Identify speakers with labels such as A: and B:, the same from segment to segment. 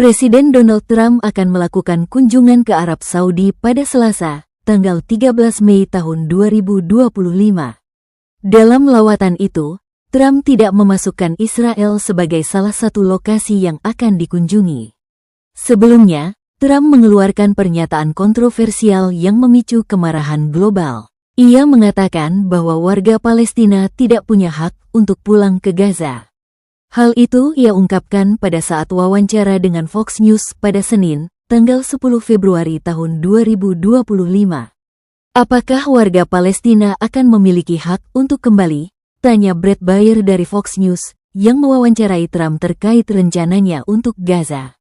A: Presiden Donald Trump akan melakukan kunjungan ke Arab Saudi pada Selasa, tanggal 13 Mei tahun 2025. Dalam lawatan itu, Trump tidak memasukkan Israel sebagai salah satu lokasi yang akan dikunjungi. Sebelumnya, Trump mengeluarkan pernyataan kontroversial yang memicu kemarahan global. Ia mengatakan bahwa warga Palestina tidak punya hak untuk pulang ke Gaza. Hal itu ia ungkapkan pada saat wawancara dengan Fox News pada Senin, tanggal 10 Februari tahun 2025. Apakah warga Palestina akan memiliki hak untuk kembali? Tanya Bret Baier dari Fox News, yang mewawancarai Trump terkait rencananya untuk Gaza.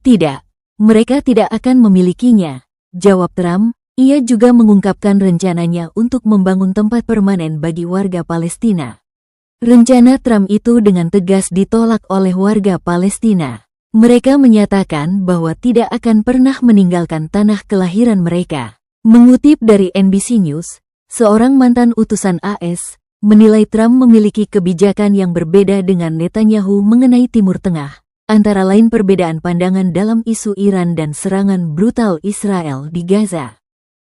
A: Tidak, mereka tidak akan memilikinya, jawab Trump. Ia juga mengungkapkan rencananya untuk membangun tempat permanen bagi warga Palestina. Rencana Trump itu dengan tegas ditolak oleh warga Palestina. Mereka menyatakan bahwa tidak akan pernah meninggalkan tanah kelahiran mereka. Mengutip dari NBC News, seorang mantan utusan AS menilai Trump memiliki kebijakan yang berbeda dengan Netanyahu mengenai Timur Tengah, antara lain perbedaan pandangan dalam isu Iran dan serangan brutal Israel di Gaza.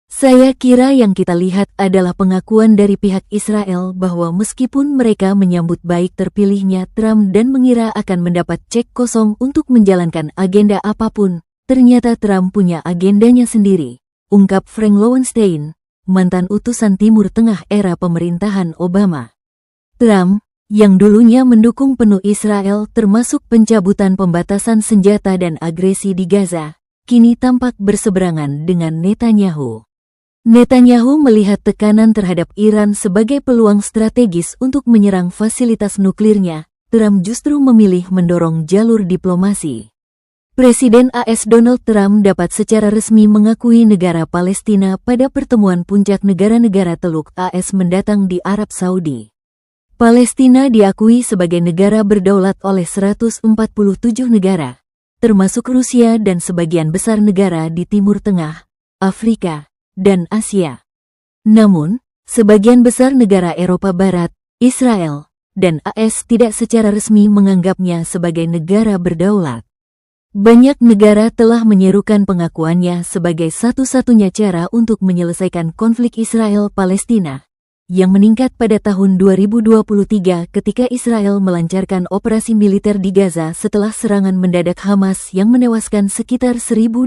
A: Saya kira yang kita lihat adalah pengakuan dari pihak Israel bahwa meskipun mereka menyambut baik terpilihnya Trump dan mengira akan mendapat cek kosong untuk menjalankan agenda apapun, ternyata Trump punya agendanya sendiri, ungkap Frank Lowenstein, mantan utusan Timur Tengah era pemerintahan Obama. Trump, yang dulunya mendukung penuh Israel termasuk pencabutan pembatasan senjata dan agresi di Gaza, kini tampak berseberangan dengan Netanyahu. Netanyahu melihat tekanan terhadap Iran sebagai peluang strategis untuk menyerang fasilitas nuklirnya. Trump justru memilih mendorong jalur diplomasi. Presiden AS Donald Trump dapat secara resmi mengakui negara Palestina pada pertemuan puncak negara-negara Teluk AS mendatang di Arab Saudi. Palestina diakui sebagai negara berdaulat oleh 147 negara, termasuk Rusia dan sebagian besar negara di Timur Tengah, Afrika, dan Asia. Namun, sebagian besar negara Eropa Barat, Israel, dan AS tidak secara resmi menganggapnya sebagai negara berdaulat. Banyak negara telah menyerukan pengakuannya sebagai satu-satunya cara untuk menyelesaikan konflik Israel-Palestina, yang meningkat pada tahun 2023 ketika Israel melancarkan operasi militer di Gaza setelah serangan mendadak Hamas yang menewaskan sekitar 1.200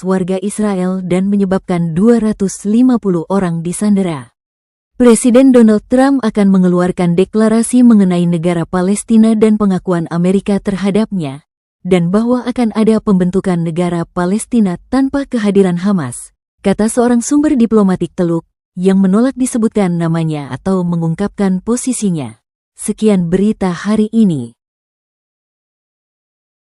A: warga Israel dan menyebabkan 250 orang disandera. Presiden Donald Trump akan mengeluarkan deklarasi mengenai negara Palestina dan pengakuan Amerika terhadapnya, dan bahwa akan ada pembentukan negara Palestina tanpa kehadiran Hamas, kata seorang sumber diplomatik Teluk, yang menolak disebutkan namanya atau mengungkapkan posisinya. Sekian berita hari ini.